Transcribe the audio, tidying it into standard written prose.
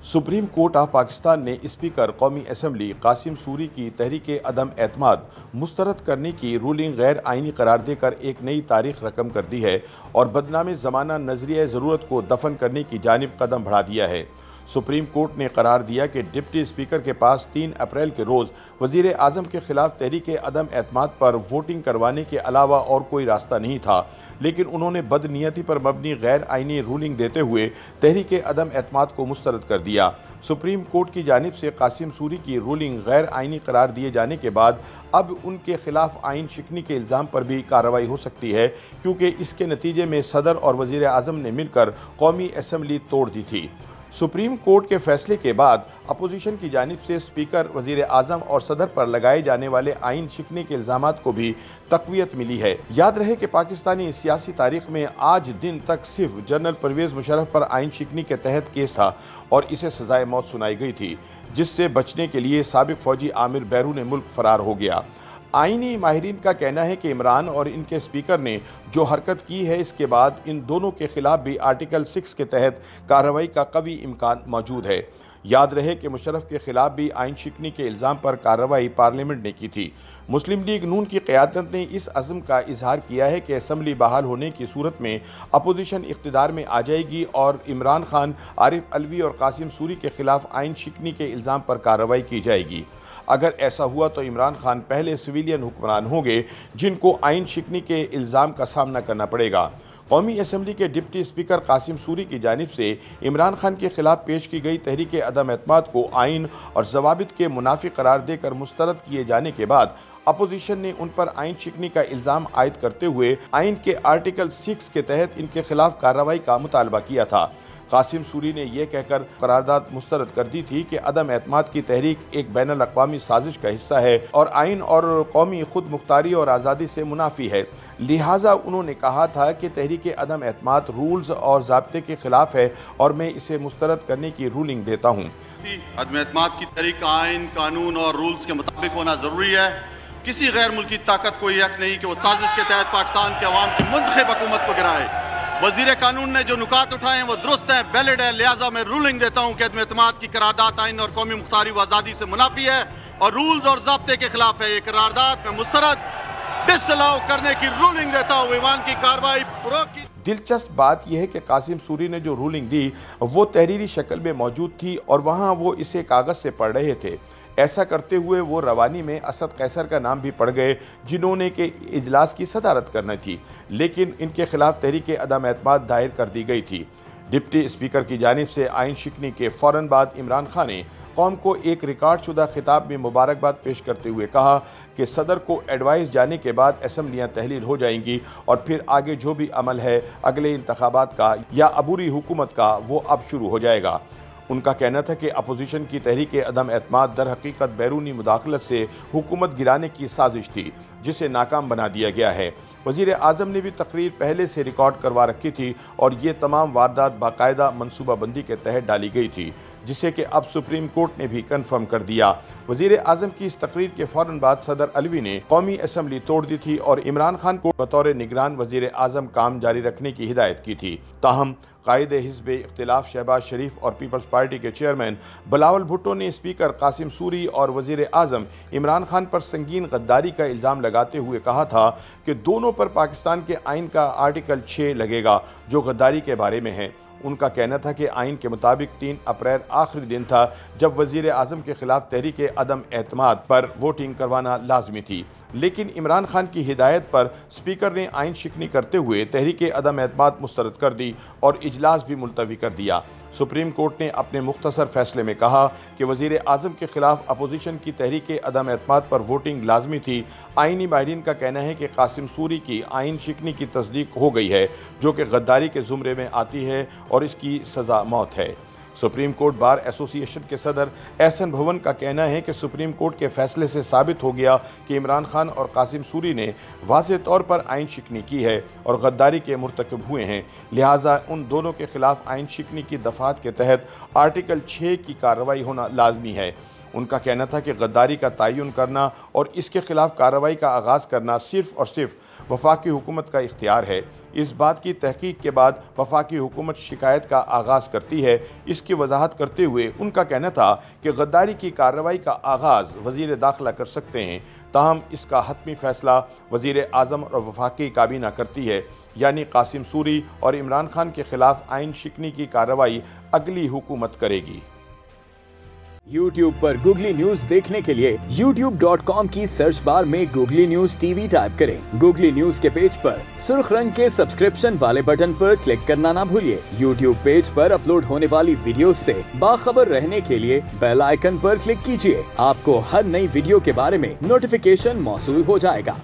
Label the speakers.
Speaker 1: Supreme court of Pakistan ने speaker कौमी assembly Qasim Suri की तहरीक अदम एतमाद मुस्तरद करने की रूलिंग गैर आइनी करार देकर एक नई तारीख रकम कर दी है और बदनामी ज़माना नजरिया ज़रूरत को दफन करने की जानिब कदम बढ़ा दिया है। सुप्रीम कोर्ट ने करार दिया कि डिप्टी स्पीकर के पास 3 अप्रैल के रोज़ वज़ीर आज़म के खिलाफ तहरीक अदम एतमाद पर वोटिंग करवाने के अलावा और कोई रास्ता नहीं था, लेकिन उन्होंने बदनीयती पर मबनी गैर आइनी रूलिंग देते हुए तहरीक अदम एतमाद को मुस्तरद कर दिया। सुप्रीम कोर्ट की जानिब से कासिम सूरी की रूलिंग गैर आइनी करार दिए जाने के बाद अब उनके खिलाफ आइन शिकनी के इल्ज़ाम पर भी कार्रवाई हो सकती है, क्योंकि इसके नतीजे में सदर और वज़ीर आज़म ने मिलकर कौमी असम्बली तोड़ दी थी। सुप्रीम कोर्ट के फैसले के बाद अपोजिशन की जानिब से स्पीकर, वज़ीर आज़म और सदर पर लगाए जाने वाले आइन शिकने के इल्ज़ामात को भी तक़वियत मिली है। याद रहे कि पाकिस्तानी सियासी तारीख में आज दिन तक सिर्फ जनरल परवेज़ मुशर्रफ पर आइन शिकनी के तहत केस था और इसे सज़ाए मौत सुनाई गई थी, जिससे बचने के लिए साबिक फ़ौजी आमिर बैरून मुल्क फ़रार हो गया। आईनी माहिरीन का कहना है कि इमरान और इनके स्पीकर ने जो हरकत की है, इसके बाद इन दोनों के खिलाफ भी आर्टिकल 6 के तहत कार्रवाई का कवी इम्कान मौजूद है। याद रहे कि मुशर्रफ के खिलाफ भी आइन शिकनी के इल्ज़ाम पर कार्रवाई पार्लियामेंट ने की थी। मुस्लिम लीग नून की क़यादत ने इस अज़्म का इजहार किया है कि असम्बली बहाल होने की सूरत में अपोजिशन इक़्तिदार में आ जाएगी और इमरान खान, आरिफ अलवी और कासिम सूरी के खिलाफ आइन शिकनी के इल्ज़ाम पर कार्रवाई की जाएगी। अगर ऐसा हुआ तो इमरान खान पहले सिविलियन हुक्मरान होंगे जिनको आइन शिकनी के इल्ज़ाम का सामना करना पड़ेगा। कौमी असम्बली के डिप्टी स्पीकर कासिम सूरी की जानिब से इमरान खान के खिलाफ पेश की गई तहरीक अदम एतमाद को आइन और ज़वाबित के मुनाफी करार देकर मुस्तरद किए जाने के बाद अपोजिशन ने उन पर आइन शिकनी का इल्ज़ाम आयद करते हुए आइन के आर्टिकल 6 के तहत इनके खिलाफ कार्रवाई का मुतालबा किया था। कासिम सूरी ने यह कहकर करारदाद मुस्तरद कर दी थी कि अदम एतमाद की तहरीक एक बैनुल अक़वामी साजिश का हिस्सा है और आइन और कौमी खुद मुख्तारी और आज़ादी से मुनाफी है। लिहाजा उन्होंने कहा था कि तहरीक अदम एतमाद रूल्स और ज़ाब्ते के खिलाफ है और मैं इसे मुस्तरद करने की रूलिंग देता हूँ।
Speaker 2: अदम एतमाद की तहरीक आइन, कानून और रूल्स के मुताबिक होना ज़रूरी है। किसी गैर मुल्की ताकत को यह हक नहीं कि वो साजिश के तहत पाकिस्तान के अवाम की मुंतखब हुकूमत को गिराए। वजीर कानून ने जो नुकात उठाए हैं वो दुरुस्त है, वैलिड है। लिहाजा मैं रूलिंग देता हूँ कि अदम एतमाद की करारदाद आइन और कौमी मुख्तारी व आज़ादी से मुनाफी है और रूल्स और ज़ाब्ते के खिलाफ है। ये करारदाद में मुस्तरद डिसअलाउ करने की रूलिंग देता हूँ। ईवान की कार्रवाई पुरो की।
Speaker 1: दिलचस्प बात यह है कि कासिम सूरी ने जो रूलिंग दी वो तहरीरी शक्ल में मौजूद थी और वहाँ वो इसे कागज़ से पढ़ रहे थे। ऐसा करते हुए वो रवानी में असद कैसर का नाम भी पढ़ गए, जिन्होंने के इजलास की सदारत करनी थी, लेकिन इनके खिलाफ तहरीक अदम एतमाद दायर कर दी गई थी। डिप्टी स्पीकर की जानिब से आइन शिकनी के फ़ौरन बाद इमरान खान ने कौम को एक रिकॉर्ड शुदा खिताब में मुबारकबाद पेश करते हुए कहा कि सदर को एडवाइस जाने के बाद असम्बलियाँ तहलील हो जाएंगी और फिर आगे जो भी अमल है अगले इंतखाबात का या अबूरी हुकूमत का वो अब शुरू हो जाएगा। उनका कहना था कि अपोजिशन की तहरीक अदम एतमाद दर हकीकत बैरूनी मुदाखलत से हुकूमत गिराने की साजिश थी, जिसे नाकाम बना दिया गया है। वज़ीर आज़म ने भी तकरीर पहले से रिकॉर्ड करवा रखी थी और ये तमाम वारदात बाकायदा मनसूबाबंदी के तहत डाली गई थी, जिसे कि अब सुप्रीम कोर्ट ने भी कन्फर्म कर दिया। वज़ीर आज़म की इस तकरीर के फ़ौरन बाद सदर अलवी ने कौमी असम्बली तोड़ दी थी और इमरान खान को बतौर निगरान वज़ीर आज़म काम जारी रखने की हिदायत की थी। ताहम कायदे हिज़्ब इख्तिलाफ शहबाज शरीफ और पीपल्स पार्टी के चेयरमैन बिलावल भुट्टो ने स्पीकर कासिम सूरी और वज़ीर आज़म इमरान खान पर संगीन गद्दारी का इल्ज़ाम लगाते हुए कहा था कि दोनों पर पाकिस्तान के आइन का आर्टिकल 6 लगेगा, जो गद्दारी के बारे में है। उनका कहना था कि आइन के मुताबिक 3 अप्रैल आखिरी दिन था जब वज़ीर आज़म के खिलाफ तहरीक अदम एतमाद पर वोटिंग करवाना लाजमी थी, लेकिन इमरान खान की हिदायत पर स्पीकर ने आइन शिकनी करते हुए तहरीक अदम एतमाद मुस्तरद कर दी और इजलास भी मुलतवी कर दिया। सुप्रीम कोर्ट ने अपने मुख्तसर फैसले में कहा कि वज़ीर आज़म के खिलाफ अपोजिशन की तहरीक अदम एतमाद पर वोटिंग लाजमी थी। आइनी माहिरीन का कहना है कि कासिम सूरी की आइन शिकनी की तस्दीक हो गई है, जो कि गद्दारी के ज़ुमरे में आती है और इसकी सज़ा मौत है। सुप्रीम कोर्ट बार एसोसिएशन के सदर एहसन भवन का कहना है कि सुप्रीम कोर्ट के फैसले से साबित हो गया कि इमरान खान और कासिम सूरी ने वाज़े तौर पर आइन शिकनी की है और गद्दारी के मुर्तकब हुए हैं। लिहाजा उन दोनों के खिलाफ आइन शिकनी की दफ़ात के तहत आर्टिकल 6 की कार्रवाई होना लाजमी है। उनका कहना था कि गद्दारी का तयन करना और इसके खिलाफ कार्रवाई का आगाज़ करना सिर्फ़ और सिर्फ वफाकी हुकूमत का इख्तियार है। इस बात की तहकीक के बाद वफाकी हुकूमत शिकायत का आगाज़ करती है। इसकी वजाहत करते हुए उनका कहना था कि गद्दारी की कार्रवाई का आगाज़ वज़ीर दाखिला कर सकते हैं, ताहम इसका हतमी फ़ैसला वज़ीर आज़म और वफाकी काबीना करती है, यानी कासिम सूरी और इमरान खान के खिलाफ आइन शिकनी की कार्रवाई अगली हुकूमत करेगी।
Speaker 3: YouTube पर गूगली न्यूज देखने के लिए youtube.com की सर्च बार में गूगली न्यूज TV टाइप करें। गूगली न्यूज के पेज पर सुर्ख रंग के सब्सक्रिप्शन वाले बटन पर क्लिक करना ना भूलिए। YouTube पेज पर अपलोड होने वाली वीडियोस से बाखबर रहने के लिए बेल आइकन पर क्लिक कीजिए। आपको हर नई वीडियो के बारे में नोटिफिकेशन मौसूल हो जाएगा।